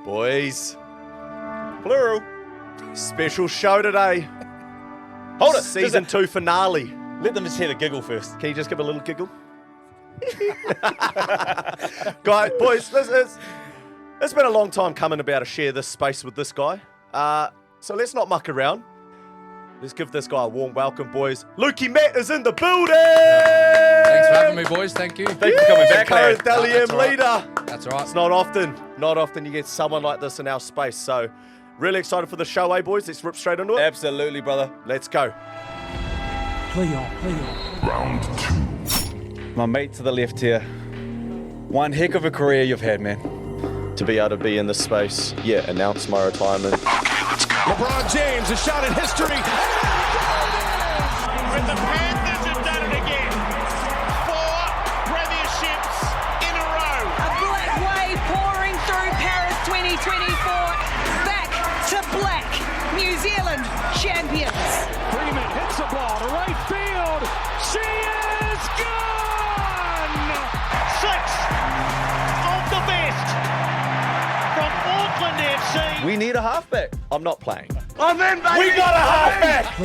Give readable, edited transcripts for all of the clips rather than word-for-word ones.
Boys, Plural. special show today. Hold it. Season 2 finale. Let them just hear the giggle first. Can you just give a little giggle? Guys, boys, it's been a long time coming about to share this space with this guy. So let's not muck around. Let's give this guy a warm welcome, boys. Lukey Matt is in the building! Thanks for having me, boys. Thank you. Thank you for coming back, Current lad. Dally M leader. That's right. It's not often you get someone like this in our space. So really excited for the show, eh, boys? Let's rip straight into it. Absolutely, brother. Let's go. Play on. Round 2. My mate to the left here. One heck of a career you've had, man. To be able to be in this space, announce my retirement. Okay, let's go. LeBron James, a shot in history. But the Panthers have done it again. 4 premierships in a row. A black wave pouring through Paris 2024. Back to black. New Zealand champions. Freeman hits the ball to right field. She is gone! 6 of the best from Auckland FC. We need a halfback. I'm not playing. I'm in, baby. We got a halfback.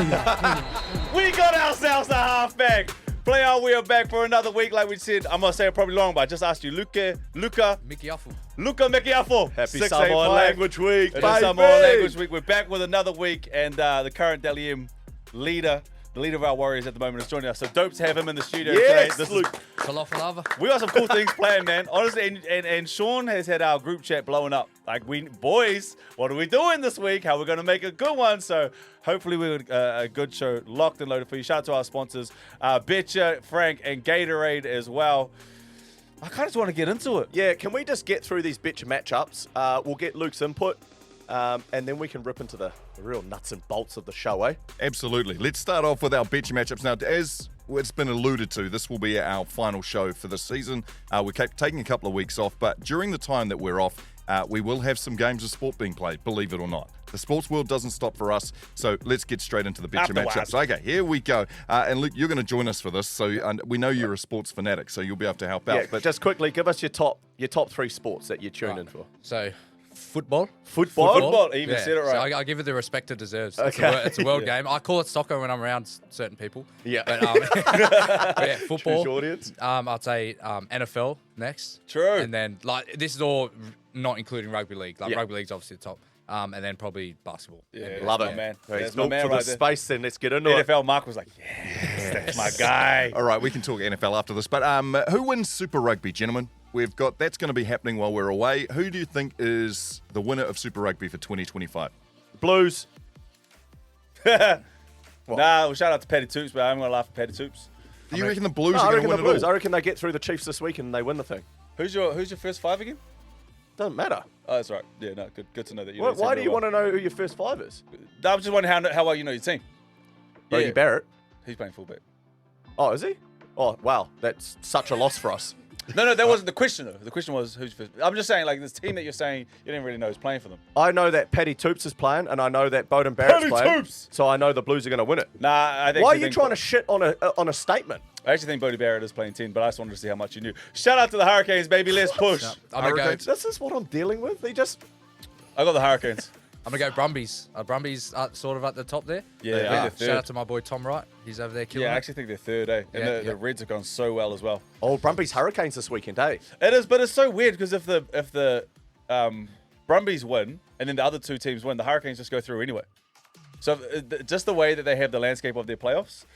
We got ourselves a halfback. Play on, we are back for another week. Like we said, I'm going to say it probably long, but I just asked you, Luka Mikiafu. Mikiafu. Happy 685. Samoan Language Week, It is baby. Samoan Language Week. We're back with another week, and the current Dally M leader, the leader of our Warriors at the moment, is joining us. So dope to have him in the studio Yes, today. Luke. Falafel. We got some cool things planned, man. Honestly, and Shaun has had our group chat blowing up. Like, boys, what are we doing this week? How are we going to make a good one? So hopefully we're a good show locked and loaded for you. Shout out to our sponsors, Betcha, Frank, and Gatorade as well. I kind of just want to get into it. Yeah, can we just get through these Betcha Match Ups? We'll get Luke's input, and then we can rip into the real nuts and bolts of the show, eh? Absolutely. Let's start off with our Betcha Match Ups. Now, as it's been alluded to, this will be our final show for the season. We're taking a couple of weeks off, but during the time that we're off, we will have some games of sport being played, believe it or not. The sports world doesn't stop for us, so let's get straight into the Betcha Match Ups. Okay, here we go. And Luke, you're going to join us for this, so we know you're a sports fanatic, so you'll be able to help out. Yeah, but just quickly, give us your top 3 sports that you tune in for. So, football. Football. Even said it right. So I give it the respect it deserves. Okay. It's a world game. I call it soccer when I'm around certain people. Yeah. But, but yeah, football. Choose audience. I'd say NFL next. True. And then, this is all not including rugby league. Yeah. Rugby league's obviously the top. And then probably basketball. Yeah, Love that's it, my man. Hey, That's my Luke, man for right the there. space, then let's get into it. NFL, Marc was like, yes, that's my guy. All right, we can talk NFL after this, but who wins Super Rugby, gentlemen? That's going to be happening while we're away. Who do you think is the winner of Super Rugby for 2025? Blues. Well, shout out to Paddy Toops, but I'm going to laugh at Paddy Toops. Do you reckon the Blues No, are I going reckon to the win Blues. it I all? reckon they get through the Chiefs this week and they win the thing. Who's your first 5 again? Doesn't matter. Oh, that's right. Yeah, no, good to know that you. Why do you want to know who your first 5 is? No, I'm just wondering how well you know your team. Brody Yeah. Barrett. He's playing fullback. Oh, is he? Oh, wow. That's such a loss for us. No, that wasn't the question though. The question was who's first. I'm just saying, like, this team that you're saying you didn't really know who's playing for them. I know that Paddy Toops is playing, and I know that Bowden Barrett's Paddy playing. Toops! So I know the Blues are going to win it. Nah, I think. Why are you trying to shit on a statement? I actually think Bodie Barrett is playing 10, but I just wanted to see how much you knew. Shout out to the Hurricanes, baby. Let's push. I'm going to go. Hurricanes? This is what I'm dealing with. They just... I got the Hurricanes. I'm going to go Brumbies. Brumbies are sort of at the top there. Yeah, I think they're third. Shout out to my boy Tom Wright. He's over there killing Yeah, I it. actually think they're third, eh? And Yeah, the yeah. Reds have gone so well as well. Oh, Brumbies Hurricanes this weekend, eh? It is, but it's so weird because if the Brumbies win and then the other 2 teams win, the Hurricanes just go through anyway. So just the way that they have the landscape of their playoffs.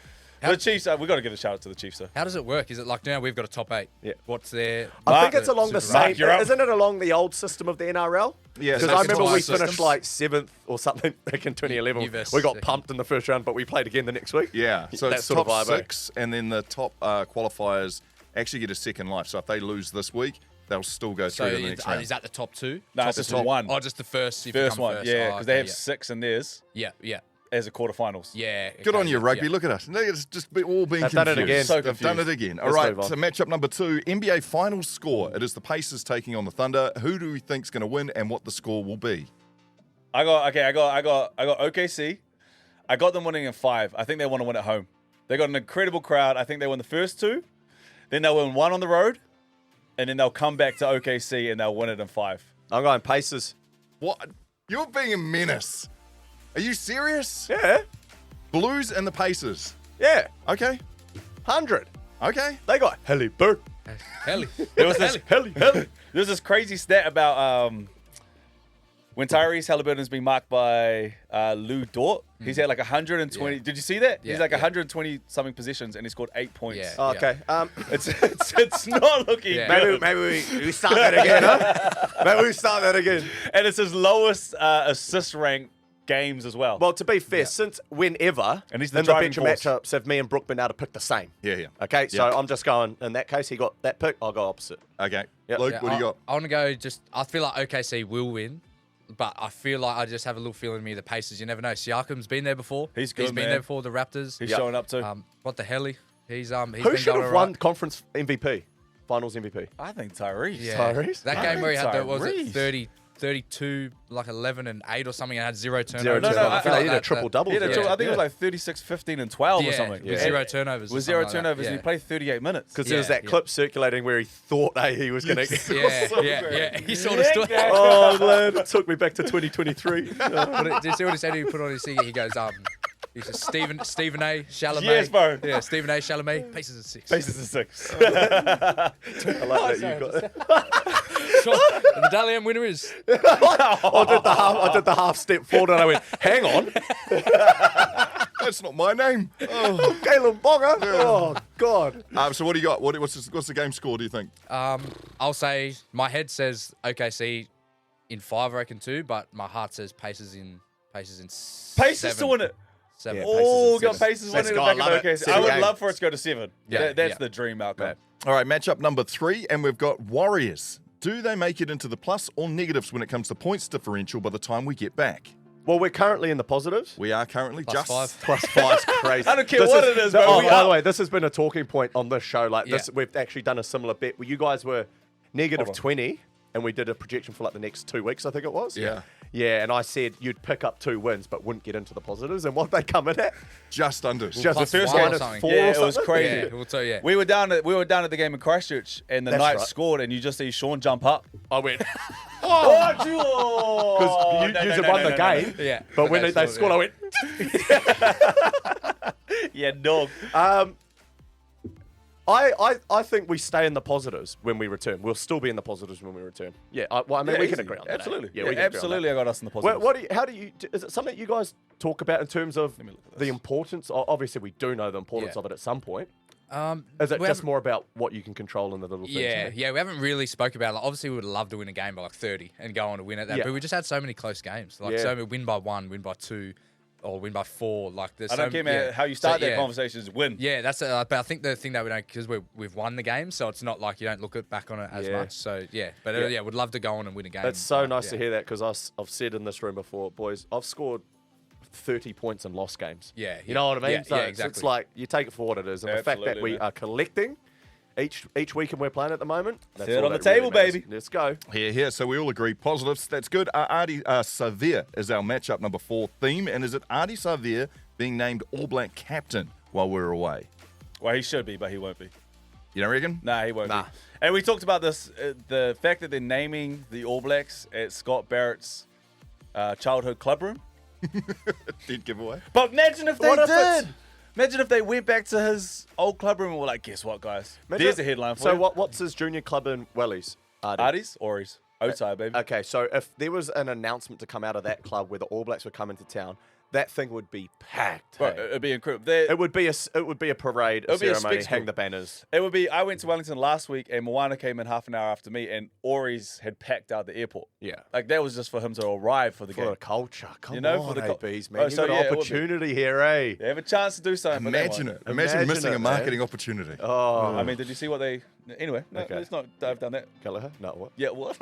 The Chiefs, we got to give a shout out to the Chiefs, though. How does it work? Is it like now we've got a top 8? Yeah. What's their... I think it's along the Super Rugby? same... you're up. Isn't it along the old system of the NRL? Yeah, Because so I it's remember we twice finished systems. like 7th or something back in 2011. You've We got second. pumped in the first round, but we played again the next week. Yeah, so That it's sort of top vibe, eh? 6, and then the top qualifiers actually get a second life. So if they lose this week, they'll still go So through to the next round. is that the top 2? No, Top it's just two? one. Oh, just the first. If you First come one, first. yeah, Oh, because they okay, have 6 in theirs Yeah, yeah. as a quarterfinals. Yeah. Good okay, on you, yeah, rugby. yeah. Look at us. It's just all being They've confused. done it again. So They've done it confused. again. All Let's right, move on. so matchup number 2, NBA Finals score. It is the Pacers taking on the Thunder. Who do we think's going to win and what the score will be? I got OKC. I got them winning in 5. I think they want to win at home. They got an incredible crowd. I think they win the first 2. Then they'll win 1 on the road. And then they'll come back to OKC and they'll win it in 5. I'm going Pacers. What? You're being a menace. Are you serious? Yeah. Blues and the Pacers. Yeah. Okay. 100. Okay. They got Helly Bird. Helly. There was this Helly. There's this crazy stat about when Tyrese Halliburton's been marked by Lou Dort. He's had like 120. Yeah. Did you see that? Yeah, He's like yeah. 120 something positions and he scored 8 points. Yeah. Oh, okay. It's not looking Yeah. good. Maybe we start that again, huh? Maybe we start that again. And it's his lowest assist rank games as well. Well, to be fair, since whenever And he's the in the driving Betcha force. Match Ups have me and Brook been able to pick the same. Yeah. Okay, so Yeah. I'm just going, in that case, he got that pick, I'll go opposite. Okay. Yep. Luke, Yeah, what do you got? I want to go I feel like OKC will win, but I feel like I just have a little feeling in me the Pacers, you never know. Siakam's been there before. He's good, He's been man. there before the Raptors. He's showing up too. What the hell? He's Who been should going have all won right. conference MVP? Finals MVP? I think Tyrese. Yeah. Tyrese? That I game where he think had the, what was Tyrese. it 30, 32, like 11 and 8 or something, and had zero turnovers. Zero No, turnovers. I I feel feel like like he had a triple-double. He had a Yeah. triple- I think it was Yeah. like 36, 15, and 12 or Yeah, something. with zero turnovers. or With zero something like turnovers, that. and he played 38 minutes. Because there was that Yeah. clip circulating where he thought he was going to... Yeah. He sort of stood. Oh, man, it took me back to 2023. Did you see what he said? He put on his thing. He goes, he says Stephen A. Chalamet. Yes, bro. Yeah, Stephen A. Chalamet. Pieces of 6. Bases of 6. I like that you got... Sure. The Dalian winner is. I did the half step forward and I went, hang on, That's not my name. Oh. Caleb Bonga. Oh, God. So what do you got? What's the game score, do you think? I'll say my head says OKC in 5, I reckon 2, but my heart says Pacers in 7. Pacers to win it. 7. Yeah, Oh, Pacers got in Pacers Let's winning go, it back I in love it. OKC. I 7 would games. love for it to go to 7. Yeah, That's yeah. the dream outcome. All right, matchup number 3, and we've got Warriors. Do they make it into the plus or negatives when it comes to points differential by the time we get back? Well, we're currently in the positives. We are currently Plus just 5. Plus 5's crazy. I don't care what it is, bro. Oh, We by are. the way, this has been a talking point on this show. Like this, Yeah. we've actually done a similar bet where you guys were negative Hold on. 20, and we did a projection for like the next 2 weeks, I think it was. Yeah. Yeah, and I said you'd pick up 2 wins, but wouldn't get into the positives. And what they come in at? just under. Just plus the first 1 or minus something. 4 Yeah, or it was something? crazy. Yeah, we'll tell you. We were down at the game in Christchurch, and the That's Knights right. scored, and you just see Shaun jump up. I went, Because because you won the game. Yeah, But when they scored, I went, Yeah, dog. I think we stay in the positives when we return. We'll still be in the positives when we return. Yeah, we can easy. agree on that. Absolutely. Yeah, Yeah, we can agree on absolutely. that. I got us in the Well, positive. is it something you guys talk about in terms of me look at the this. importance? Obviously, we do know the importance Yeah. of it at some point. Is it we just haven't- more about what you can control in the little things? Yeah, we haven't really spoke about it. Like, obviously, we would love to win a game by like 30 and go on to win it. Yeah. But we just had so many close games. Like, Yeah. so many win by 1, win by 2, or win by 4. Like, there's I don't so, care, man. yeah. How you start So, that yeah. conversation is win. Yeah, that's but I think the thing that we don't, because we've won the game, so it's not like you don't look back on it as Yeah. much. So yeah, but Yeah. yeah, would love to go on and win a game. It's so nice to yeah. hear that because I've said in this room before, boys, I've scored 30 points in lost games. Yeah, You know what I mean? yeah, So yeah, it's exactly. like you take it for what it is. And the fact that Absolutely, we man. are collecting each week and we're playing at the moment, that's Third all on the that really table, matters. baby. Let's go. Here. So we all agree positives. That's good. Artie Savir is our matchup number 4 theme. And is it Artie Savir being named All Black captain while we're away? Well, he should be, but he won't be. You don't reckon? Nah, he won't Nah. be. And we talked about this, the fact that they're naming the All Blacks at Scott Barrett's childhood clubroom. Dead giveaway. But imagine if they What if did. it's- Imagine if they went back to his old clubroom and were like, guess what, guys? There's a headline for So you. what's his junior club in Wellies? Artie's? Ori's. Outside, baby. Okay, so if there was an announcement to come out of that club where the All Blacks were coming to town, that thing would be packed. Bro, hey? it'd be incredible. They- It would be a parade, a It'll be a ceremony, spectacle. hang the banners. It would be. I went to Wellington last week, and Moana came in half an hour after me, and Ori's had packed out the airport. Yeah. Like that was just for him to arrive for the For game. the culture. Come You know, on, for the ABs, man. Oh, You've so got yeah, an it would be. opportunity here, eh? They have a chance to do something. but they Imagine won't. it. Imagine Imagine missing it, a man. marketing opportunity. Oh, I mean, did you see what they? Anyway, no, Okay. let's not dive down that. Gallagher? No, what? Yeah, what?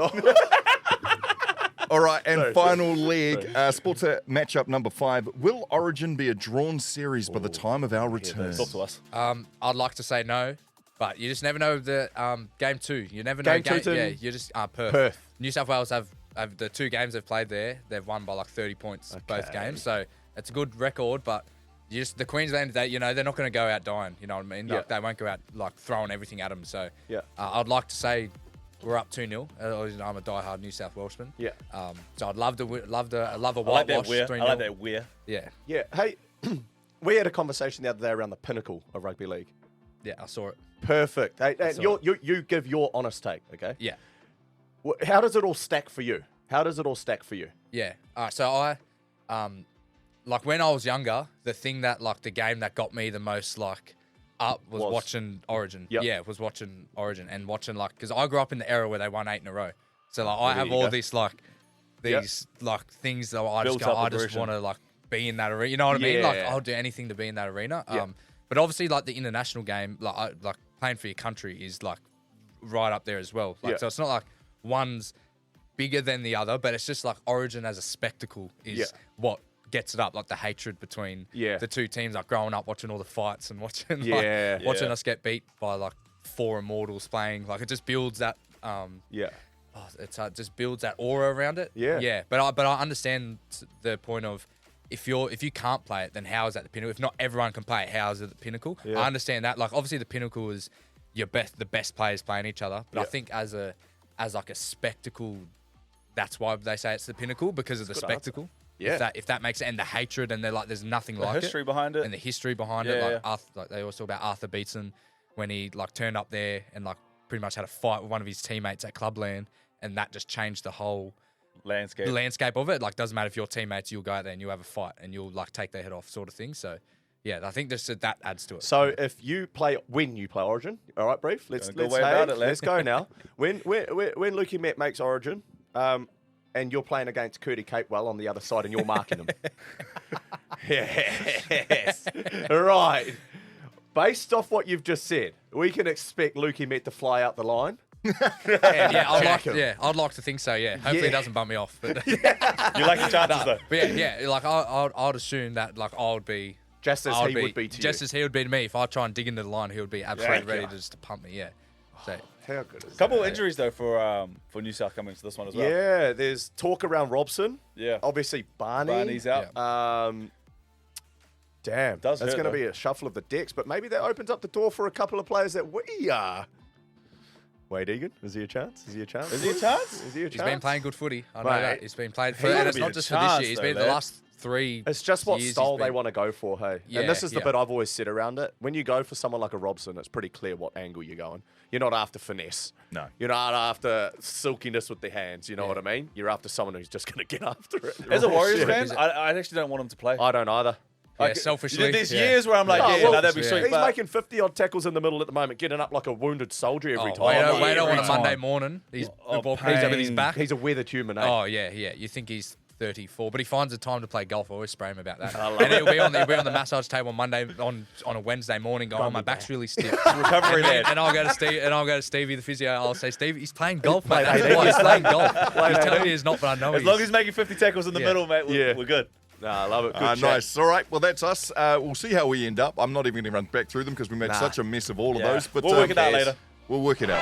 All right, and Sorry, final leg, sports matchup number 5. Will Origin be a drawn series by the time of our return? Talk to us. I'd like to say no, but you just never know the game 2. You never know. Game 2 Yeah, to- you just Perth. Perth. New South Wales have the 2 games they've played there. They've won by like 30 points both Okay. games, so it's a good record. But you just the Queensland, they're not going to go out dying. You know what I mean? Like, Yeah. they won't go out like throwing everything at them. So Yeah. I'd like to say we're up 2-0. I'm a diehard New South Welshman. Yeah. So I'd love a I like that whitewash weir. 3-0. I like that weir. Yeah. Yeah. Hey, we had a conversation the other day around the pinnacle of rugby league. Yeah, I saw it. Perfect. Hey, and saw you give your honest take, okay? Yeah. How does it all stack for you? Yeah. All right. So like when I was younger, the thing that like the game that got me the most like up was watching Origin. Yep. Yeah, was watching Origin and watching like because I grew up in the era where they won 8 in a row. So like I There have you all go. this like these like things that I just Built go, up I just aggression. want to like be in that arena. You know what I mean? Like Yeah. I'll do anything to be in that arena. Yeah. But obviously like the international game, like playing for your country is like right up there as well. Like Yeah. so it's not like one's bigger than the other, but it's just like Origin as a spectacle is Yeah. what gets it up, like the hatred between the two teams, like growing up watching all the fights and watching watching us get beat by like 4 immortals playing, like it just builds that it just builds that aura around it. Yeah. But I understand the point of if you can't play it, then how is that the pinnacle? If not everyone can play it, how is it the pinnacle? Yeah. I understand that. Like obviously the pinnacle is the best players playing each other, but I Yeah. think as like a spectacle, that's why they say it's the pinnacle, because of the good spectacle. Yeah. If that makes it, and the hatred, and they're like, there's nothing The like history behind it. and the history behind Yeah, it. Like, yeah. like they always talk about Arthur Beetson when he like turned up there and like pretty much had a fight with one of his teammates at Clubland, and that just changed the whole landscape. of it. Like doesn't matter if your teammates, you'll go out there and you'll have a fight and you'll like take their head off, sort of thing. So yeah, I think that adds to it. So when you play Origin, all right, brief. Let's Go way about it, lad. let's go now. When Lukey Met makes Origin, and you're playing against Curdy Capewell on the other side, and you're marking him. Yes, right. Based off what you've just said, we can expect Lukey Met to fly out the line. I'd like to think so. Yeah, hopefully it doesn't bump me off. But You like your chances though. But yeah, like I'd assume that like I would be Just as he would be to you. just as he would be to me. If I try and dig into the line, he would be absolutely ready to just pump me. Yeah. So How good is Couple that? injuries though for New South coming to this one as well. Yeah, there's talk around Robson. Yeah. Obviously, Barney's out. Damn, Does that's hurt, going to though. be a shuffle of the decks, but maybe that opens up the door for a couple of players that we are. Wade Egan, is he a chance? Is he a chance? Is he a chance? he's been playing good footy. I know Mate, that. He's been played for, he and ought it's to not be a just for this chance, year. He's though, been the lad. last 3. It's just what years style he's they been- want to go for, hey? Yeah, And this is the yeah. bit I've always said around it. When you go for someone like a Robson, it's pretty clear what angle you're going. You're not after finesse. No. You're not after silkiness with the hands, you know what I mean? You're after someone who's just going to get after it. As a Warriors Shit. fan, I actually don't want him to play. I don't either. Yeah, selfishly. There's yeah. years where I'm like, Oh, yeah, well, no, that'd be yeah. sweet. He's but making 50-odd tackles in the middle at the moment, getting up like a wounded soldier every time. Wait Like, on every a Monday time. morning. He's Oh, the ball comes up in his pain. back. He's a weathered human, eh? Oh yeah. You think he's 34, but he finds the time to play golf. I always spray him about that. And he'll be on the massage table on Monday on a Wednesday morning, going, "Oh, my back's really stiff." recovery lad. And I'll go to Stevie the physio. I'll say, "Stevie, he's playing golf, mate. Mate, That's hey, why he's playing golf." He's 18. telling me he's not, but I know As long as he's making 50 tackles in the Yeah. middle, mate, Yeah. we're good. Nah, I love it. Good chat. Nice. All right. Well, that's us. We'll see how we end up. I'm not even going to run back through them because we made Nah. such a mess of all of Yeah. those. But We'll work it out cares? later. We'll work it out.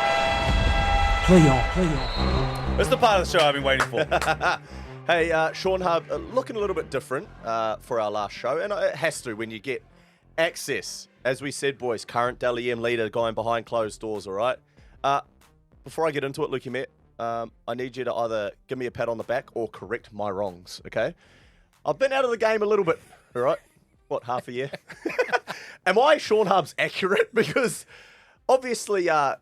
It's the part of the show I've been waiting for. Hey, Sean Hub, looking a little bit different for our last show, and it has to when you get access. As we said, boys, current Dally M leader going behind closed doors, all right? Before I get into it, Lukey Met, I need you to either give me a pat on the back or correct my wrongs, okay? I've been out of the game a little bit, all right? What, half a year? Am I Sean Hub's accurate? Because obviously, to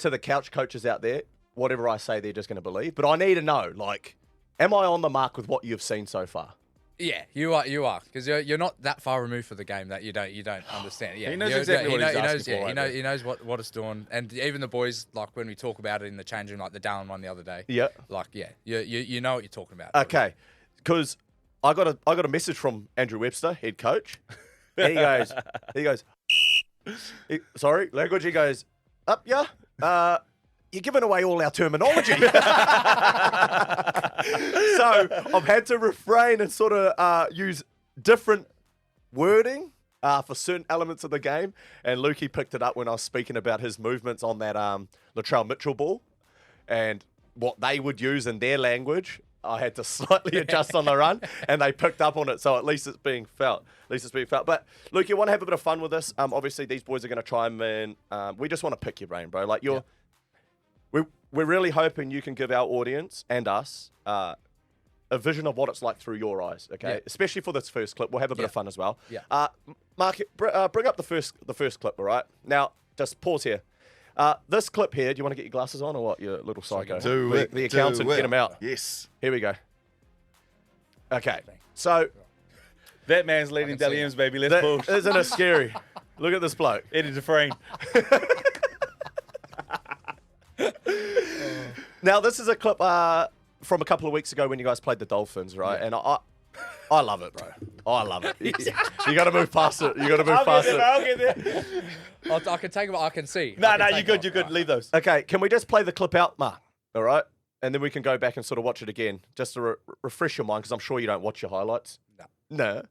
the couch coaches out there, whatever I say, they're just going to believe. But I need to know, like, am I on the mark with what you've seen so far? Yeah, you are, because you're not that far removed from the game that you don't understand. Yeah, He knows exactly what he's asking knows, for yeah, right there. he knows what it's doing, and even the boys, like when we talk about it in the change room, like the down one the other day. Yeah. Like you know what you're talking about. Okay, because I got a message from Andrew Webster, head coach. And he goes, sorry, language. He goes, up, yeah. You're giving away all our terminology. So I've had to refrain and sort of use different wording for certain elements of the game. And Lukey picked it up when I was speaking about his movements on that Latrell Mitchell ball and what they would use in their language. I had to slightly adjust on the run, and they picked up on it. So at least it's being felt. But Luke, you want to have a bit of fun with this? Obviously, these boys are going to chime in. We just want to pick your brain, bro. Like we're really hoping you can give our audience and us a vision of what it's like through your eyes, okay? Yeah. Especially for this first clip. We'll have a bit of fun as well. Yeah. Marc, bring up the first clip, all right? Now, just pause here. This clip here, do you want to get your glasses on or what, you little psycho? The accountant, get him out. Yes. Here we go. Okay, so... That man's leading Dally M's, baby. Let's push. Isn't it scary? Look at this bloke. Eddie Dufresne. Now, this is a clip from a couple of weeks ago when you guys played the Dolphins, right? And I love it, bro. I love it. You got to move past it. You got to move past it. I'll get there. I can take what I can see. No, you're good. You're good. Leave those. Okay, can we just play the clip out, Marc? All right? And then we can go back and sort of watch it again, just to refresh your mind, because I'm sure you don't watch your highlights. No.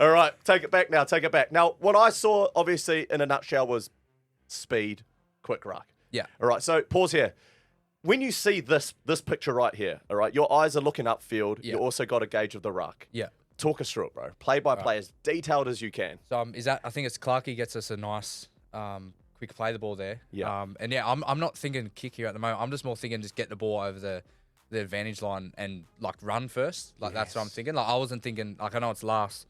All right, take it back now. Take it back. Now, what I saw, obviously, in a nutshell, was speed, quick ruck. Yeah. All right, so pause here. When you see this picture right here, all right, your eyes are looking upfield. Yeah. You also got a gauge of the ruck. Yeah. Talk us through it, bro. Play by play, as detailed as you can. So I think it's Clarkey gets us a nice quick play the ball there. Yeah. And yeah, I'm not thinking kick here at the moment. I'm just more thinking just get the ball over the advantage line and like run first. Like that's what I'm thinking. Like I wasn't thinking like I know it's last,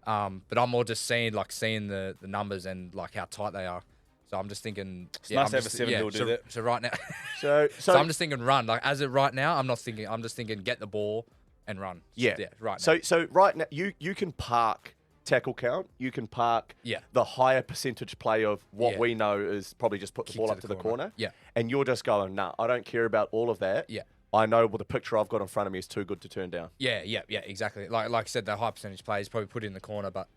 but I'm more just seeing the numbers and like how tight they are. So I'm just thinking. It's nice to have a 7 who'll do that. So right now, so I'm just thinking run. Like as of right now, I'm not thinking. I'm just thinking get the ball and run. Yeah. Right now. So right now you can park tackle count. You can park the higher percentage play of what we know is probably just put the ball up to the corner. Yeah. And you're just going, nah, I don't care about all of that. Yeah. I know the picture I've got in front of me is too good to turn down. Yeah, exactly. Like I said, the high percentage play is probably put in the corner, but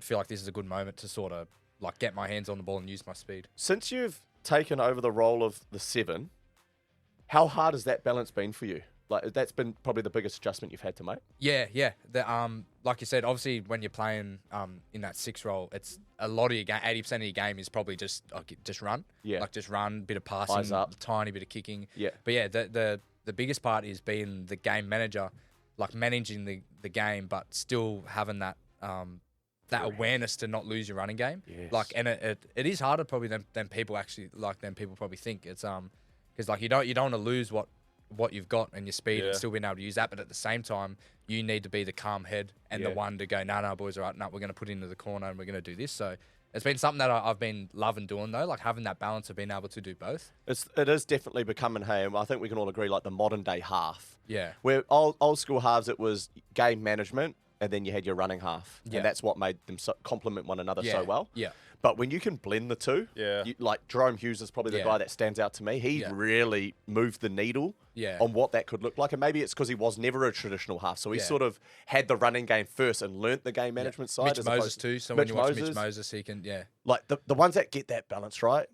feel like this is a good moment to sort of like get my hands on the ball and use my speed. Since you've taken over the role of the 7, how hard has that balance been for you? Like that's been probably the biggest adjustment you've had to make. Yeah. Like you said, obviously when you're playing in that 6 role, it's a lot of your game. 80% of your game is probably just run. Yeah. Like just run, bit of passing, eyes up, tiny bit of kicking. Yeah. But yeah, the biggest part is being the game manager, like managing the game, but still having that that awareness to not lose your running game. Yes. Like, and it is harder probably than people actually than people probably think. It's because like you don't want to lose what you've got and your speed and still being able to use that, but at the same time you need to be the calm head and the one to go, no boys, all right, no, we're going to put it into the corner and we're going to do this. So it's been something that I've been loving doing though, like having that balance of being able to do both. It is definitely becoming, hey, I think we can all agree, like the modern day half. Yeah. Where old school halves, it was game management and then you had your running half. Yeah. And that's what made them complement one another so well. Yeah. But when you can blend the two, like Jerome Hughes is probably the guy that stands out to me. He really moved the needle on what that could look like. And maybe it's because he was never a traditional half. So he sort of had the running game first and learnt the game management side. Mitch Moses too. So when you watch Mitch Moses, he can, like the ones that get that balance right,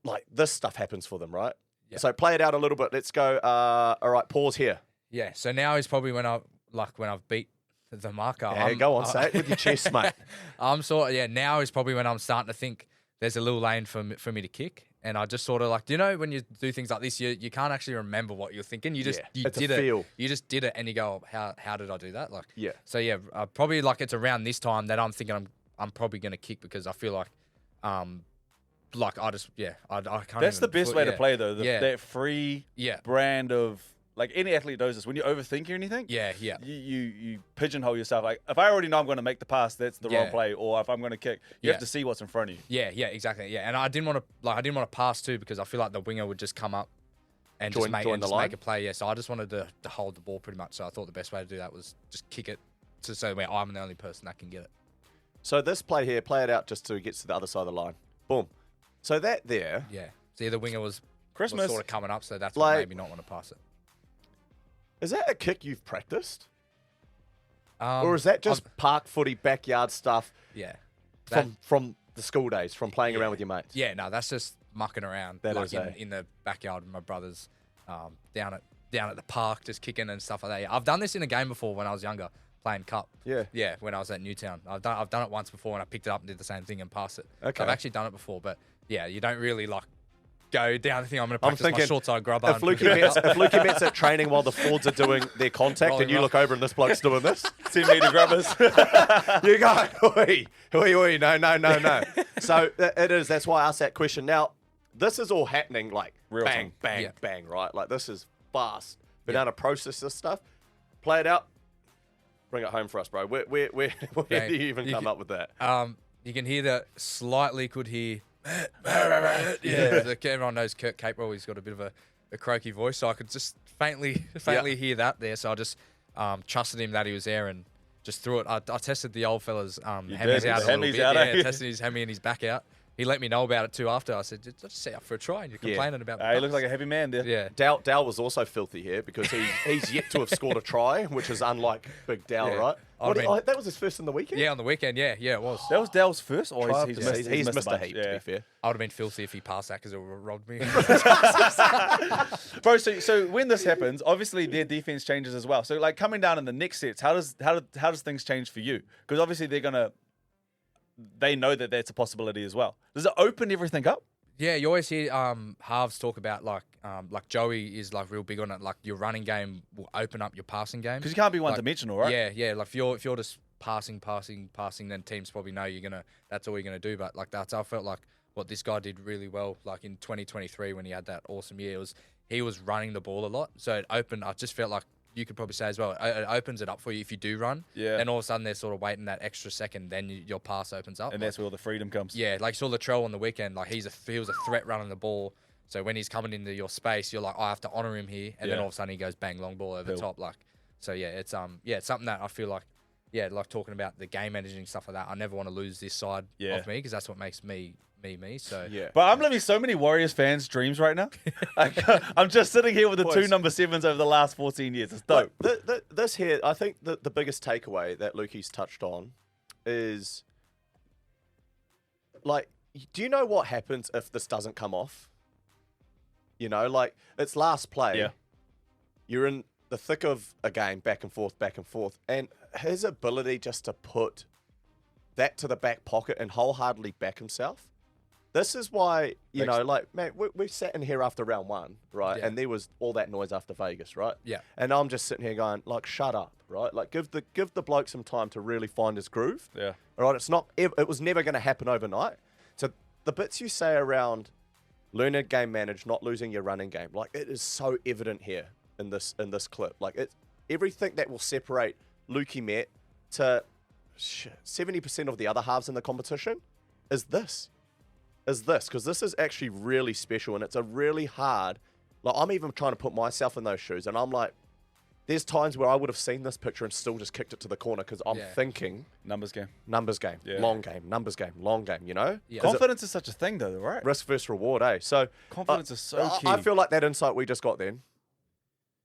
like this stuff happens for them, right? Yeah. So play it out a little bit. Let's go. All right, pause here. Yeah. So now is probably when I've beat the marker. Yeah, go on, say it with your chest, mate. Now is probably when I'm starting to think there's a little lane for me to kick. And I just sort of like, do you know, when you do things like this, you can't actually remember what you're thinking. You just, you did it. You just did it and you go, how did I do that? Like, So probably like it's around this time that I'm thinking I'm probably going to kick because I feel like, I can't. That's the best way to play though. That free brand of, like any athlete does this. When you overthink anything, you pigeonhole yourself. Like if I already know I'm going to make the pass, that's the wrong play. Or if I'm going to kick, you have to see what's in front of you. Yeah, exactly. Yeah, and I didn't want to pass too because I feel like the winger would just come up and just make a play. Yeah, so I just wanted to hold the ball pretty much. So I thought the best way to do that was just kick it so where I'm the only person that can get it. So this play here, play it out just so it gets to the other side of the line. Boom. So that there. Yeah. See, the winger was Christmas sort of coming up, so that's what made me not want to pass it. Is that a kick you've practiced? Or is that just park footy, backyard stuff? Yeah. From the school days, from playing around with your mates? Yeah, no, that's just mucking around in the backyard with my brothers down at the park, just kicking and stuff like that. Yeah, I've done this in a game before when I was younger, playing cup. Yeah. Yeah, when I was at Newtown. I've done it once before and I picked it up and did the same thing and passed it. Okay. So I've actually done it before, but yeah, you don't really like go down the thing. I'm going to practice my short side grubber. If Lukey Met's at training while the Fords are doing their contact and you look over and this bloke's doing this. 10 metre grubbers. You go, oi, no. So it is. That's why I asked that question. Now, this is all happening like Real bang, time. bang, Yeah. bang, right? Like this is fast. Been able to process this stuff, play it out, bring it home for us, bro. Where do you even come up with that? You can hear that slightly. Could hear. Yeah, everyone knows Kurt Capewell. He's got a bit of a croaky voice, so I could just faintly hear that there. So I just trusted him that he was there and just threw it. I tested the old fella's hammies out a little bit. Yeah, tested his hammy and his back out. He let me know about it too after. I said, just set up for a try, and you're complaining about He looks like a heavy man there. Yeah. Dal was also filthy here because he's yet to have scored a try, which is unlike Big Dal, Yeah. right? That was his first in the weekend? Yeah, on the weekend, yeah, it was. That was Dale's first, or Try he's up to- missed, he's missed a bunch. heap, to be fair. I would have been filthy if he passed that because it would have robbed me. Bro, so when this happens, obviously their defense changes as well. So like coming down in the next sets, how does things change for you? Because obviously they know that that's a possibility as well. Does it open everything up? Yeah, you always hear halves talk about like Joey is like real big on it. Like your running game will open up your passing game Because you can't be one-dimensional, right? Yeah. Like if you're just passing, then teams probably know that's all you're gonna do. But like I felt like what this guy did really well, like in 2023 when he had that awesome year, he was running the ball a lot. So it opened. I just felt like you could probably say as well, it opens it up for you if you do run. Yeah. Then all of a sudden they're sort of waiting that extra second, then your pass opens up. And that's where all the freedom comes. Yeah, like you saw Latrell on the weekend, like he was a threat running the ball. So when he's coming into your space, you're like, I have to honor him here, and then all of a sudden he goes bang long ball over the top. Like, so yeah, it's something that I feel like, like talking about the game managing stuff like that. I never want to lose this side of me because that's what makes me. So But I'm living so many Warriors fans' dreams right now. I'm just sitting here with the two number 7s over the last 14 years. It's dope. This here, I think the biggest takeaway that Lukey's touched on is, like, do you know what happens if this doesn't come off? You know, like, it's last play. Yeah. You're in the thick of a game, back and forth, and his ability just to put that to the back pocket and wholeheartedly back himself. This is why, you know, like, man, we sat in here after round 1, right? Yeah. And there was all that noise after Vegas, right? Yeah. And I'm just sitting here going, like, shut up, right? Like, give the bloke some time to really find his groove. Yeah. All right? It was never going to happen overnight. So the bits you say around learning game manage, not losing your running game, like, it is so evident here in this clip. Like, it's everything that will separate Lukey Met to 70% of the other halves in the competition is this. Because this is actually really special, and it's a really hard, like, I'm even trying to put myself in those shoes, and I'm like, there's times where I would have seen this picture and still just kicked it to the corner because I'm thinking Numbers game. long game, numbers game, long game, you know? Yeah. Confidence is such a thing, though, right? Risk versus reward, eh? So Confidence is so key. I feel like that insight we just got then,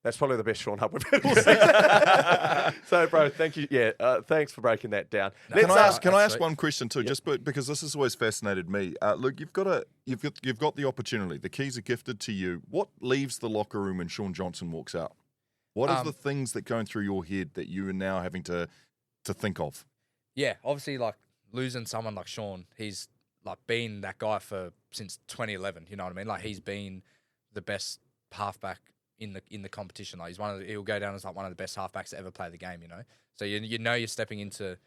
that's probably the best Shaun Hub we've had all season. So, bro, thank you. Yeah, thanks for breaking that down. Can I ask one question too? Just because this has always fascinated me. Luke, you've got the opportunity. The keys are gifted to you. What leaves the locker room when Shaun Johnson walks out? What is the things that going through your head that you are now having to think of? Yeah, obviously, like losing someone like Shaun, he's like been that guy since 2011. You know what I mean? Like he's been the best halfback in the competition. Like he'll go down as like one of the best halfbacks to ever play the game. You know, so you know you're stepping into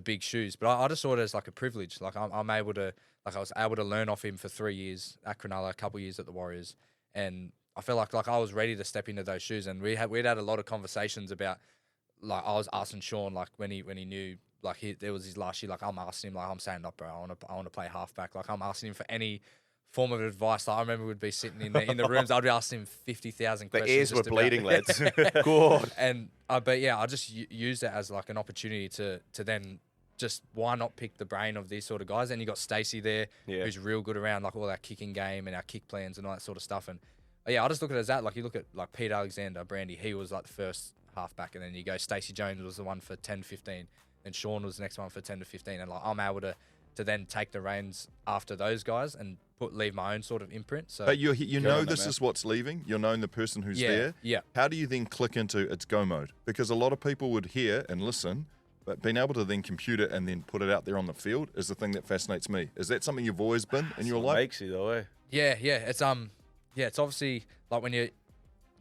big shoes. But I just saw it as like a privilege. Like I'm able to, like I was able to learn off him for 3 years at Cronulla, a couple of years at the Warriors, and I feel like I was ready to step into those shoes. And we'd had a lot of conversations about, like I was asking Shaun, like when he knew, like there was his last year, like I'm asking him, like I'm saying, up, bro, I want to play halfback. Like I'm asking him for any form of advice. Like I remember we'd be sitting in the rooms. I'd be asking him 50,000 questions. The ears were just bleeding, about, lads. Good. And but yeah, I just used it as like an opportunity to then just why not pick the brain of these sort of guys. And you got Stacey there, who's real good around like all our kicking game and our kick plans and all that sort of stuff. And yeah, I just look at it as that. Like you look at like Peard Alexander, Brandy, he was like the first halfback, and then you go Stacey Jones was the one for 10-15, and Shaun was the next one for 10-15, and like I'm able to then take the reins after those guys and leave my own sort of imprint. So, but you know this is what's leaving. You're knowing the person who's there. Yeah. How do you then click into it's go mode? Because a lot of people would hear and listen, but being able to then compute it and then put it out there on the field is the thing that fascinates me. Is that something you've always been in your life? Makes you though, eh? Yeah. It's obviously like when you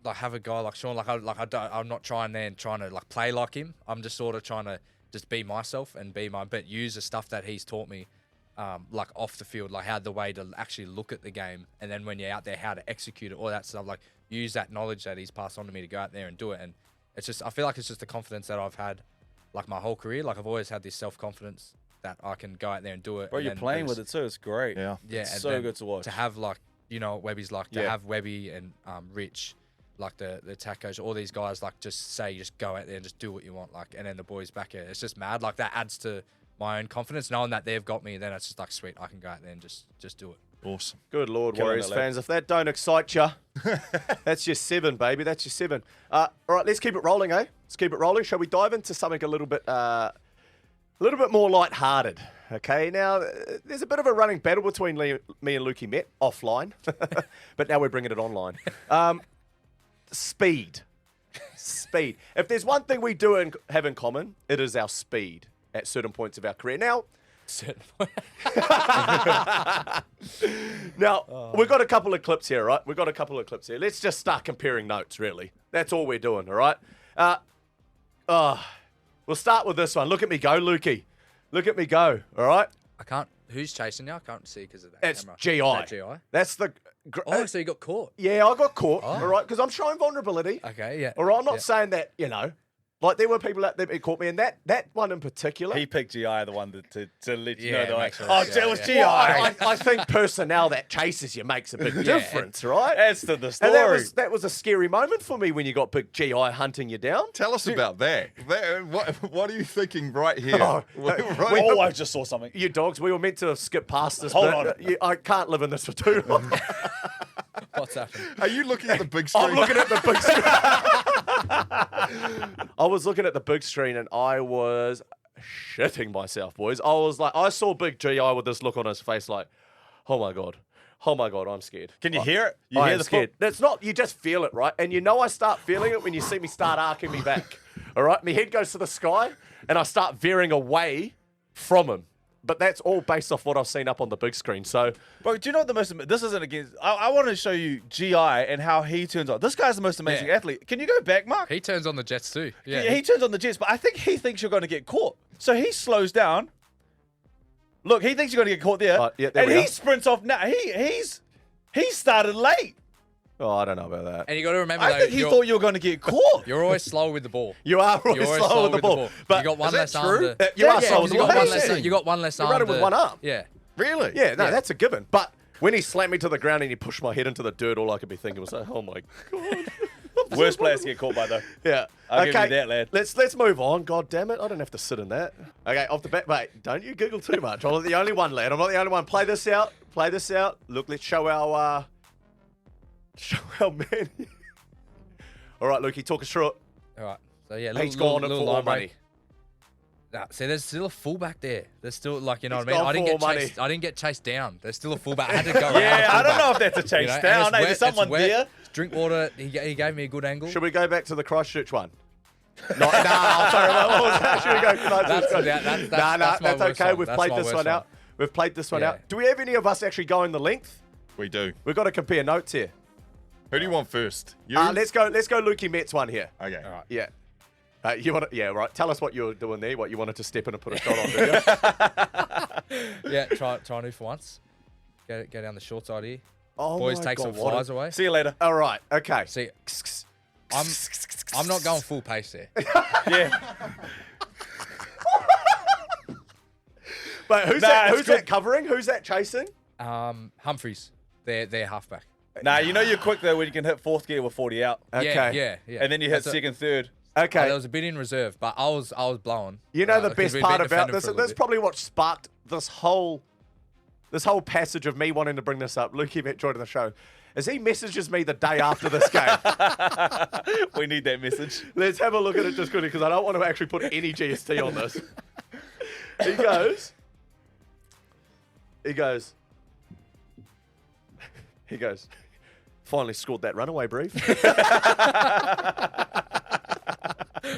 like have a guy like Shaun, I'm not trying to like play like him. I'm just sort of trying to just be myself and but use the stuff that he's taught me like off the field, like how the way to actually look at the game, and then when you're out there, how to execute it, all that stuff. Like use that knowledge that he's passed on to me to go out there and do it. And it's just, I feel like it's just the confidence that I've had, like my whole career. Like I've always had this self-confidence that I can go out there and do it. Bro, you're playing with it too. It's great. Yeah, it's so good to watch. To have like, you know what Webby's like, to have Webby and Rich, like the attack coach, all these guys like just say, just go out there and just do what you want, like, and then the boys back here. It's just mad. Like that adds to my own confidence, knowing that they've got me. Then it's just like, sweet, I can go out there and just do it. Awesome. Good Lord, Killing Warriors it, fans. If that don't excite you, that's your 7, baby. That's your 7. All right, let's keep it rolling, eh? Let's keep it rolling. Shall we dive into something a little bit more lighthearted? Okay, now there's a bit of a running battle between me and Lukey Met offline, but now we're bringing it online. Speed. If there's one thing we do have in common, it is our speed at certain points of our career. Now, we've got a couple of clips here, right? We've got a couple of clips here. Let's just start comparing notes, really. That's all we're doing, all right? We'll start with this one. Look at me go, Lukey. Look at me go, all right? I can't. Who's chasing you? I can't see because of that It's camera. GI. Is that GI? That's the... Oh, so you got caught. Yeah, I got caught, all right? Because I'm showing vulnerability. Okay, yeah. All right, I'm not saying that, you know, like there were people out there that caught me, and that one in particular. He picked GI, the one to let you Yeah, know. makes sense. It was GI. Well, I think personnel that chases you makes a big difference, right? That's to the story. And that was a scary moment for me when you got big GI hunting you down. Tell us about that. What are you thinking right here? Oh, I just saw something. You dogs, we were meant to have skipped past this. Hold but on. I can't live in this for too long. What's happening? Are you looking at the big screen? I'm looking at the big screen. I was looking at the big screen and I was shitting myself, boys. I was like, I saw Big GI with this look on his face like, oh my God, I'm scared. Can you hear it? You I hear am the scared. That's not, you just feel it, right? And you know I start feeling it when you see me start arcing me back. All right? My head goes to the sky and I start veering away from him. But that's all based off what I've seen up on the big screen. So, Bro, do you know what the most... This isn't against... I want to show you GI and how he turns on. This guy's the most amazing athlete. Can you go back, Marc? He turns on the Jets too. Yeah, He turns on the Jets, but I think he thinks you're going to get caught. So he slows down. Look, he thinks you're going to get caught there. there and we he are. sprints off now. He started late. oh, I don't know about that. And you got to remember, I though, think he thought you were going to get caught. you're always slow with the ball. You are You're always always slow with the ball. But you got one less arm. true? To, You are yeah, slow 'cause with you the got ball. one less. You got one less arm. running with one arm. Yeah. Really? Yeah, no, that's a given. But when he slammed me to the ground and he pushed my head into the dirt, all I could be thinking was, oh my God. Worst players to get caught by, though. Yeah. I'll give you that, lad. Let's move on. God damn it. I don't have to sit in that. Okay, off the bat. Wait, don't you giggle too much. I'm not the only one, lad. I'm not the only one. Play this out. Look, let's show our man. All right, Lukey, talk us through it. All right. So yeah, He's gone at little full line break. money. Nah, see, there's still a fullback there. There's still, like, you know He's what I mean? gone for I didn't get chased down. There's still a fullback. I had to go around. Yeah, I don't know if that's a You chase know, and down. it's Hey, wet, there's someone it's wet. there. Drink water. He gave me a good angle. Should we go back to the Christchurch one? No, sorry. What was that? Should we go? That's worst okay. one. We've That's played my this worst one out. We've played this one Yeah. out. Do we have any of us actually going the length? We do. We've got to compare notes here. Who do you want first? You? Let's go Lukey Met's one here. Okay. All right. Yeah. You want to, yeah, right. Tell us what you were doing there, what you wanted to step in and put a shot on, did you? Yeah, try and do for once. Go down the short side here. Oh Boys, my take God, some what flies a- away. See you later. All right, okay. See, I'm not going full pace there. Yeah. But who's that covering? Who's that chasing? Humphreys, they're halfback. Nah, you know you're quick, though, when you can hit fourth gear with 40 out. Okay. Yeah. And then you hit That's second, third. Okay. There was a bit in reserve, but I was blowing. You know the 'cause best we'd part been about defending this, for a and little that's bit. probably what sparked this whole passage of me wanting to bring this up. Lukey Met joining the show. As he messages me the day after this game. We need that message. Let's have a look at it just quickly because I don't want to actually put any GST on this. He goes, finally scored that runaway brief.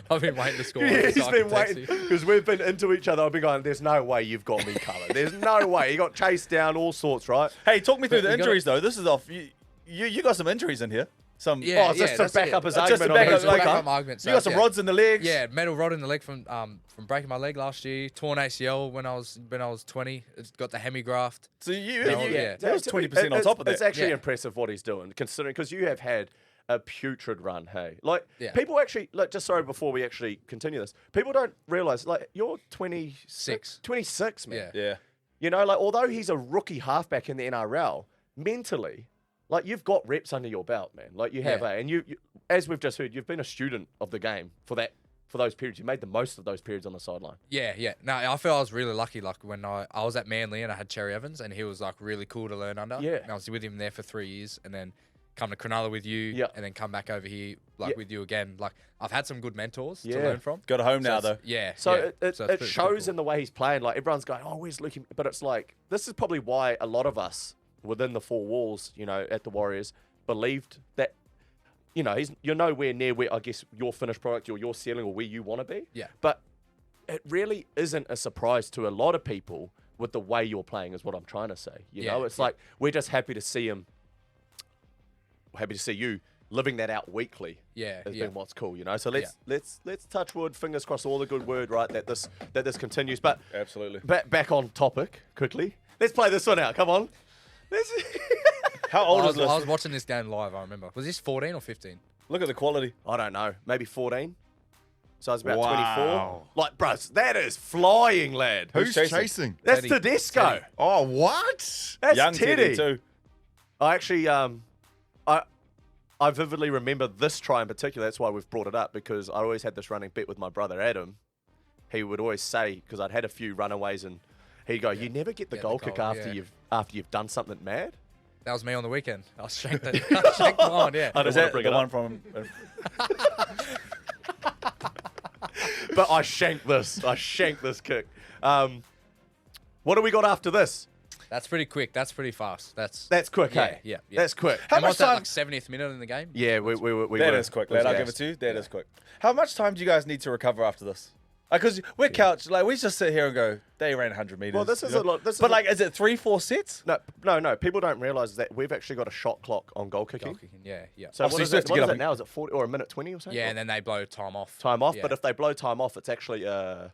I've been waiting to score. Yeah, so he's I been can text waiting you. because we've been into each other. I've been going, there's no way you've got me covered. There's no way. He got chased down, all sorts, right? Hey, talk me through But the you gotta- injuries, though. This is off. You got some injuries in here. Some just to back up his just to argument. back on up, his like, hooker. argument. you got some rods in the legs. Yeah, metal rod in the leg from breaking my leg last year. Torn ACL when I was 20. It's got the hemigraft. So you Yeah. that was 20% on top of that. It's actually impressive what he's doing, considering because you have had a putrid run. Hey, like people actually just sorry before we actually continue this. People don't realize like you're 26, man. Yeah. You know, like although he's a rookie halfback in the NRL, mentally, like you've got reps under your belt, man. Like you have, and you, as we've just heard, you've been a student of the game for those periods. You made the most of those periods on the sideline. Yeah. No, I feel I was really lucky. Like when I was at Manly and I had Cherry Evans, and he was like really cool to learn under. Yeah. And I was with him there for 3 years, and then come to Cronulla with you, and then come back over here with you again. Like I've had some good mentors to learn from. Got a home now though. Yeah. So yeah. it shows in the way he's playing. Like everyone's going, "Oh, where's Luke?" But it's like this is probably why a lot of us within the four walls, you know, at the Warriors, believed that, you know, you're nowhere near where I guess your finished product or your ceiling or where you want to be. Yeah. But it really isn't a surprise to a lot of people with the way you're playing. Is what I'm trying to say. You know, it's like we're just happy to see him. Happy to see you living that out weekly. Yeah, has been what's cool, you know. So let's touch wood, fingers crossed, all the good word, right? That this continues. But absolutely. Back on topic quickly. Let's play this one out. Come on. How old is this? I was watching this game live. I remember. Was this 14 or 15? Look at the quality. I don't know. Maybe 14. So I was about Wow. 24. Like, bro, that is flying, lad. Who's chasing? That's Teddy. Tedesco. Teddy. Oh, what? That's Young Teddy. Teddy too. I actually, I vividly remember this try in particular. That's why we've brought it up, because I always had this running bet with my brother Adam. He would always say, because I'd had a few runaways, and he'd go, "You never get the goal kick after you've done something mad." That was me on the weekend. I shanked it. I shanked the one, yeah. I Is don't that want to bring the it one up. from? But I shanked this. I shanked this kick. What do we got after this? That's pretty quick. That's pretty fast. That's quick, yeah, hey? yeah. That's quick. How And much what's that, time? like 70th minute in the game? Yeah, we That were. is quick, lad. I'll give it to you. That is quick. How much time do you guys need to recover after this? Because we're couch, like we just sit here and go, they ran 100 meters. Well, this is you know? a lot. But like, is it 3-4 sets? No. People don't realise that we've actually got a shot clock on goal kicking. Yeah. So Oh, what so you is still have it, to what get is up it now? Is it 40 or a minute 20 or something? Yeah, and then they blow time off. Time off. Yeah. But if they blow time off, it's actually like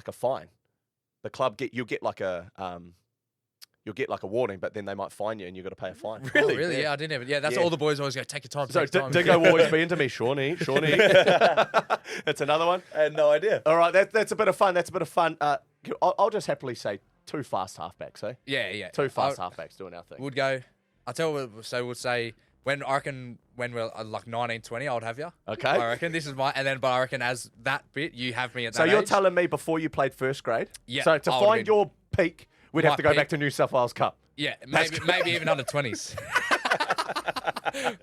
a fine. The club you'll get like a warning, but then they might fine you, and you've got to pay a fine. Really? Oh, really? Yeah, I didn't even. Yeah, that's all the boys always go. Take your time. So Take your time. Dingo will always be into me, Shawnee. That's another one. I had no idea. All right, that's a bit of fun. I'll just happily say 2 fast halfbacks, eh? Yeah. 2 fast halfbacks doing our thing. Would go. I tell you, so would say when we're like 19, 20, I would have you. Okay. I reckon this is but I reckon as that bit you have me at that So you're age. telling me before you played first grade? Yeah, So to I would've find been- your peak, we'd have My to go peak. back to New South Wales Cup. Yeah, maybe even under 20s.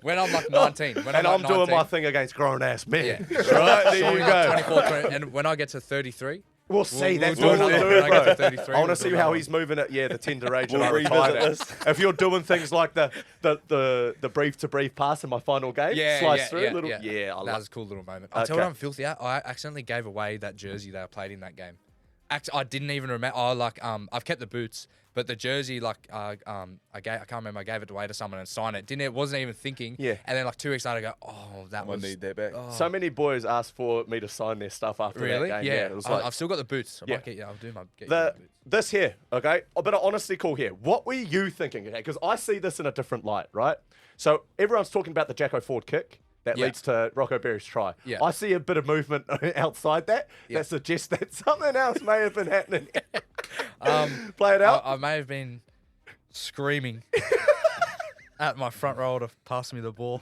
When I'm like 19. When And I'm like doing 19, my thing against grown ass men. Yeah. Right, there you go. 24, 20, and when I get to 33, We'll see. That's we'll what do we'll another do, one. When I get bro. to 33, I want we'll to do see how another he's moving it. Yeah, the tender age. We'll and I retire revisit that. this. If you're doing things like the brief to brief pass in my final game, slice through a little. Yeah, I that love was a cool little moment. I'll tell you what I'm filthy at. I accidentally gave away that jersey that I played in that game. I didn't even remember. I've kept the boots, but the jersey, I can't remember. I gave it away to someone and signed it. Wasn't even thinking. Yeah. And then like 2 weeks later, I go, oh, that I was. need that back. So many boys asked for me to sign their stuff after Really? that game. Yeah. It was like, I've still got the boots. I Yeah. might get you. I'll do my. Get you my boots. this here, okay? A bit of honesty call here. What were you thinking? Okay, because I see this in a different light, right? So everyone's talking about the Jacko Ford kick that leads to Rocco Berry's try. Yeah. I see a bit of movement outside that that suggests that something else may have been happening. Play it out. I may have been screaming at my front row to pass me the ball.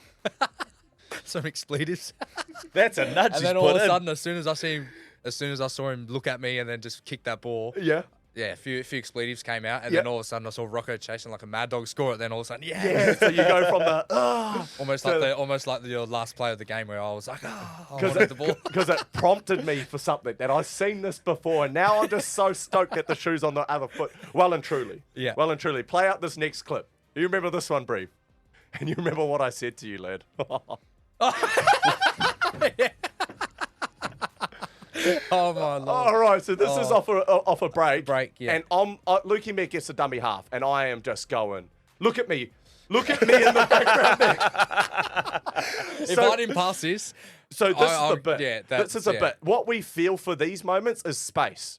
Some expletives. That's a nudge And he's then all put of a in. sudden, as soon as I saw him look at me and then just kick that ball, Yeah. a few expletives came out, and Yep. then all of a sudden I saw Rocco chasing like a mad dog, score it. Then all of a sudden, Yeah. So you go from the almost like your last play of the game where I was like, I wanted the ball. because it prompted me for something that I've seen this before, and now I'm just so stoked that the shoe's on the other foot. Well and truly. Yeah. Well and truly. Play out this next clip. You remember this one, Bree? And you remember what I said to you, lad? Oh my lord! All right, so this is off a break. Break, yeah. And Lukey Mick gets a dummy half, and I am just going, look at me Look at me in the background there. If I didn't pass this, So this is the bit. Yeah, this is a bit. What we feel for these moments is space.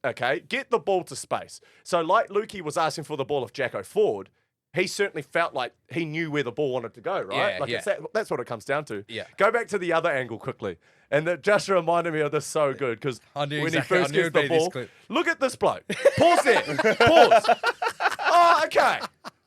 Okay? Get the ball to space. So like Lukey was asking for the ball of Jacko forward, he certainly felt like he knew where the ball wanted to go, right? Yeah, like yeah. That's what it comes down to. Yeah. Go back to the other angle quickly. And that just reminded me of this so good because I knew when exactly- he first I knew gets the it'd be this ball, clip. look at this bloke. Pause there. Pause. Oh, okay.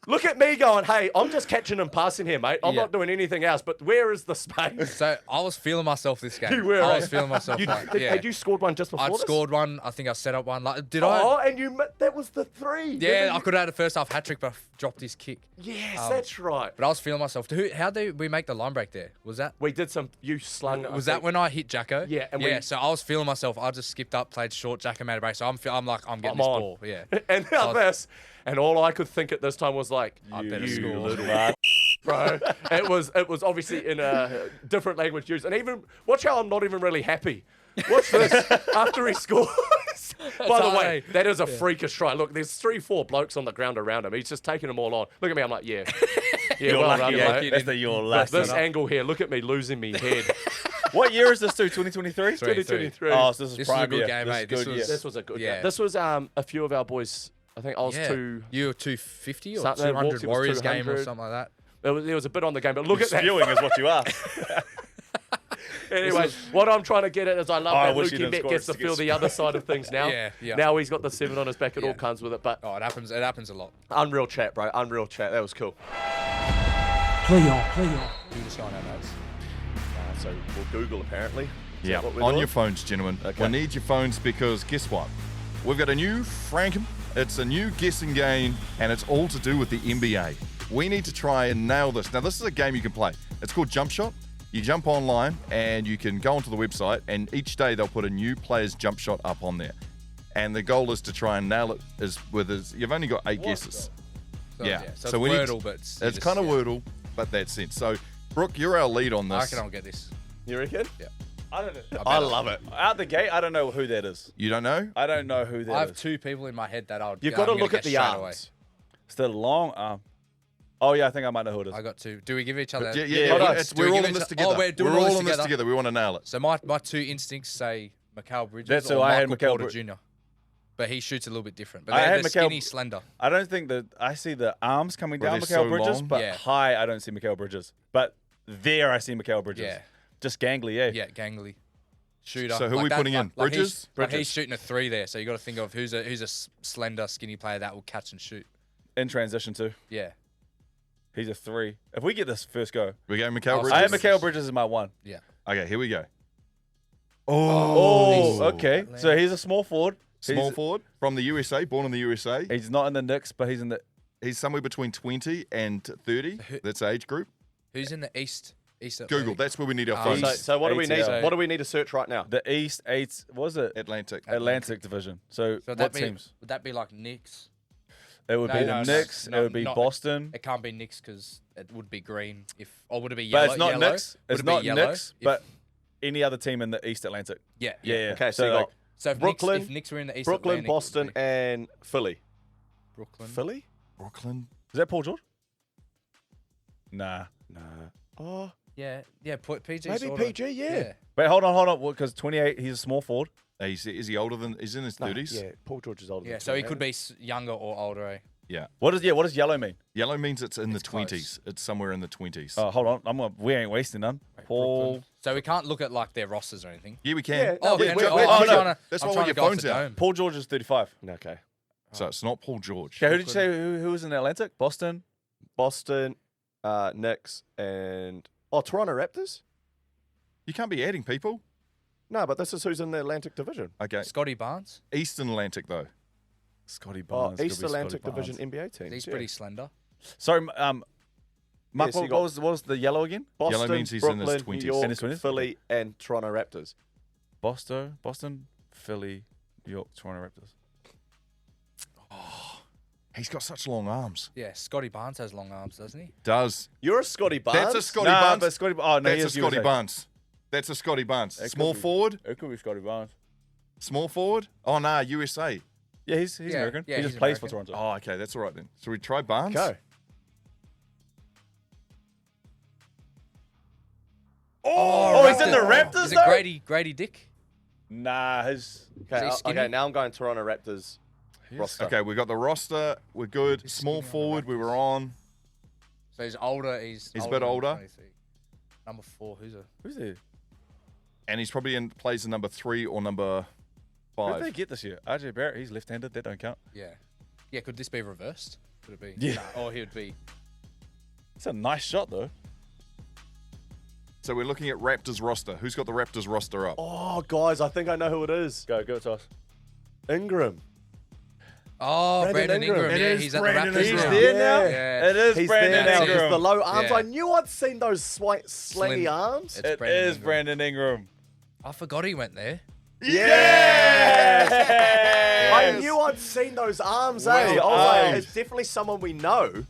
Look at me going, hey, I'm just catching and passing here, mate. I'm Yeah. not doing anything else, but where is the space? So I was feeling myself this game. You were, I eh? was feeling myself. Had you scored one just before I'd this? scored one. I think I set up one. Like, did Oh, I? and that was the 3. Yeah, I could have had a first half hat trick, but I dropped his kick. Yes, that's right. But I was feeling myself. How did we make the line break there? Was that? We did some, you slung. Was that when I hit Jacko? Yeah, and yeah. we- So I was feeling myself. I just skipped up, played short. Jacko made a break. So I'm getting I'm this on. ball. Yeah. And now this, and all I could think at this time was like, I better you score. little bro. It was obviously in a different language used, and even watch how I'm not even really happy. Watch this after he scores. By the way, that is a freakish try. Look, there's 3-4 blokes on the ground around him. He's just taking them all on. Look at me. I'm like, yeah, You're well lucky, done, mate. mate. That's the you're But lucky. this angle here, look at me losing me head. What year is this to? 2023? 2023. Oh, so this is This was prime a good year. game, This is mate. good, yeah. This was a good Yeah. game. This was a few of our boys. I think I was Yeah. two. You were 250 or Something, 200 Walksy was Warriors game or 200. something like that. There was a bit on the game, but look at that. Spewing is what you are. Anyway, what I'm trying to get at is I love I that wish he Lukey didn't Met score gets to to feel get the other side of things now. Yeah. Now he's got the 7 on his back. It all Yeah. comes with it. But Oh, it happens. It happens a lot. unreal chat, bro. Unreal chat. That was cool. Play on. You just going out notes. So we'll Google apparently. Is Yeah, that what we're on doing? your phones, gentlemen. Okay. We need your phones because guess what? We've got a new Franken. It's a new guessing game, and it's all to do with the NBA. We need to try and nail this. Now, this is a game you can play. It's called Jump Shot. You jump online, and you can go onto the website, and each day they'll put a new player's jump shot up on there. And the goal is to try and nail it. You've only got 8 guesses. So, Yeah. So, So it's we need Wordle, but It's kind of Wordle, but that's it. So, Brook, you're our lead on I this. reckon I'll get this. You reckon? Yeah. I don't know. I love it. Out the gate, I don't know who that is. You don't know? I don't know who that is. I have 2 people in my head that I'll. You've got to look at the arm. arms. It's the long arm. Oh, yeah, I think I might know who it is. I got 2. Do we give each other? Yeah, hold on. we're all in each this other- together. Oh, we're all this in this together. We want to nail it. So my 2 instincts say Mikal Bridges That's or who I had, Michael Mikal Porter Jr. But he shoots a little bit different. But I they're had Mikal- skinny, slender. I don't think that I see the arms coming Were down they Mikal so Bridges, long? but Yeah. high, I don't see Mikal Bridges. But there, I see Mikal Bridges. Yeah. Just gangly, eh? Yeah, gangly. Shooter. So who are we that, putting in? Like Bridges? he's shooting a 3 there. So you got to think of who's a slender, skinny player that will catch and shoot. In transition, too. Yeah. He's a 3. If we get this first go, We go Mikal Oh, Bridges. I have Mikal Bridges as my 1. Yeah. Okay, here we go. Oh, he's- okay. So he's a small forward. Small He's- forward from the USA, born in the USA. He's not in the Knicks, but he's in the. He's somewhere between 20 and 30. That's age group. Who's in the East? Google. That's where we need our Oh, phones. So what do we need? ATL. What do we need to search right now? The East 8, what was it? Atlantic. Atlantic Division. So, So what teams? Would that be like Knicks? It would No, be no, the no, Knicks. no, it would be not- Boston. It can't be Knicks because it would be green. Or would it be yellow? But it's not yellow? Knicks. Would It's it be not yellow? Knicks, If- but any other team in the East Atlantic. yeah. Yeah. Okay, so you like, got So if Brooklyn- Knicks, if Knicks were in the East Brooklyn, Atlantic, it would Boston, be and Philly. Brooklyn. Philly? Brooklyn. is that Paul George? Nah. Oh, Yeah. PG. maybe sorta. PG. Yeah. Wait, hold on. Because 28, he's a small forward. Is he older than? He's in his 30s. Yeah, Paul George is older. Yeah. than So he 28. could be younger or older. Eh? Yeah. What does yellow mean? Yellow means it's in the It's close. 20s. It's somewhere in the 20s. Oh, hold on. We ain't wasting none. Paul. Brooklyn. So we can't look at like their rosters or anything. Yeah, we can. Yeah, Oh, no, can we- we? we- I'm no. trying to- That's I'm why we trying get to go off phones the out. dome. Paul George is 35. Okay. So it's not Paul George. Okay, who did you say who was in the Atlantic? Boston. Boston, Knicks, and Toronto Raptors. You can't be adding people. No, but this is who's in the Atlantic Division. Okay. Scotty Barnes. Eastern Atlantic though. Scotty Oh, Barnes. could East be Scotty Atlantic Barnes. Division NBA teams. He's yeah. pretty slender. Sorry, Mark, so you what got- was the yellow again? Boston, Yellow means he's in his Brooklyn, 20s. New York, In his 20s? Philly, and Toronto Raptors. Boston, Philly, New York, Toronto Raptors. He's got such long arms. Yeah. Scotty Barnes has long arms, doesn't he? Does. You're a Scotty Barnes. That's a Scotty Nah, Barnes. but Scotty. Oh no, That's he a is Scotty USA. Barnes. That's a Scotty Barnes. It could Small be. forward. It could be Scotty Barnes. Small forward. Oh nah, USA. Yeah, he's Yeah, American. yeah, he just he's plays for American. Toronto. Oh, okay, that's all right then. So we try Barnes. Go. in the Raptors, Is it though? Grady Dick? Nah, his... Okay, now I'm going Toronto Raptors roster. Okay, we got the roster. We're good. Small forward, we were on. So he's older. He's a bit older. 23. Number 4. Who's he? And he's probably plays in number 3 or number Who 5. did they get this year? RJ Barrett, he's left-handed. That don't count. Yeah. Could this be reversed? Could it be? Yeah. Or he would be. It's a nice shot, though. So we're looking at Raptors roster. Who's got the Raptors roster up? Oh, guys, I think I know who it is. Go to us. Ingram. Oh, Brandon Ingram. It Yeah, is he's at the Brandon Raptors Ingram. now. There now? Yeah. It is He's Brandon there now. Ingram. He's the low arms. Yeah. I knew I'd seen those slangy Slim. arms. It's It Brandon is Ingram. Brandon Ingram. I forgot he went there. Yeah! I knew I'd seen those arms, Well I was like, played. it's definitely someone we know.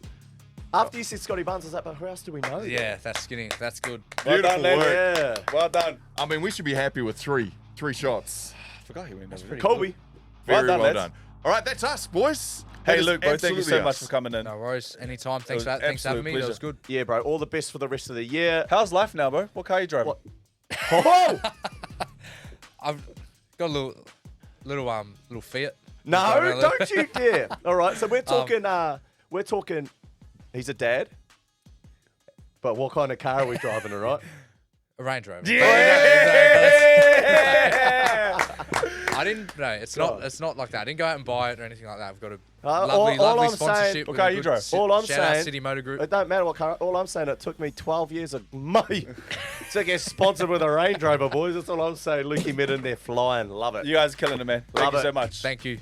After you said Scotty Barnes, I was like, but who else do we know? Yeah, that's skinny. That's good. Well done, Beautiful lad. Yeah. Well done. I mean, we should be happy with 3 shots. I forgot he went. That's pretty Kobe. Very Well well done, done. All right, that's us, boys. Hey, That is Luke, bro, thank you absolutely so much us. for coming in. No worries. Anytime. Thanks was for thanks for having me. absolute That was good. Yeah, bro. All the best for the rest of the year. How's life now, bro? What car are you driving? What? Oh! I've got a little Fiat. No, don't you dare. All right, so we're talking, he's a dad. But what kind of car are we driving, all right? A Range Rover. Yeah! I didn't. No, it's not like that. I didn't go out and buy it or anything like that. I've got a all lovely I'm sponsorship. saying- with What car a you good drive? All I'm shout out saying- City Motor Group. It don't matter what car. All I'm saying, it took me 12 years of money to get sponsored with a Range Rover, boys. That's all I'm saying. Lukey met in there flying. Love it. You guys are killing it, man. Thank Love you it. so much. Thanks, guys.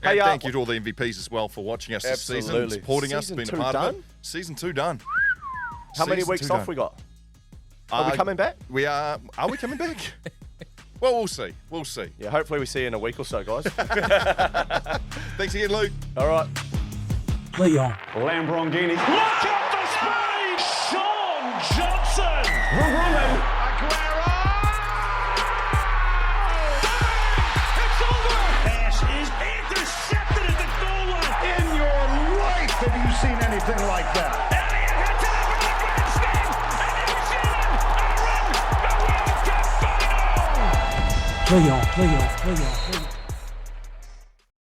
And Hey, thank you to all the MVPs as well for watching us this season, Absolutely. supporting us, Season being a 2 part of done? it. Season 2 done. How many Season weeks 2 off done. we got? Are we coming back? We are. Are we coming back? Well, we'll see. We'll see. Yeah, hopefully we see you in a week or so, guys. Thanks again, Luke. All right. Lamborghini. Look out for speed! Shaun Johnson! Aguero! It's over! Pass is intercepted at the goal line. In your life have you seen anything like that? Elliott hits it up in the grandstand, and New Zealand are in the World Cup final! Play on.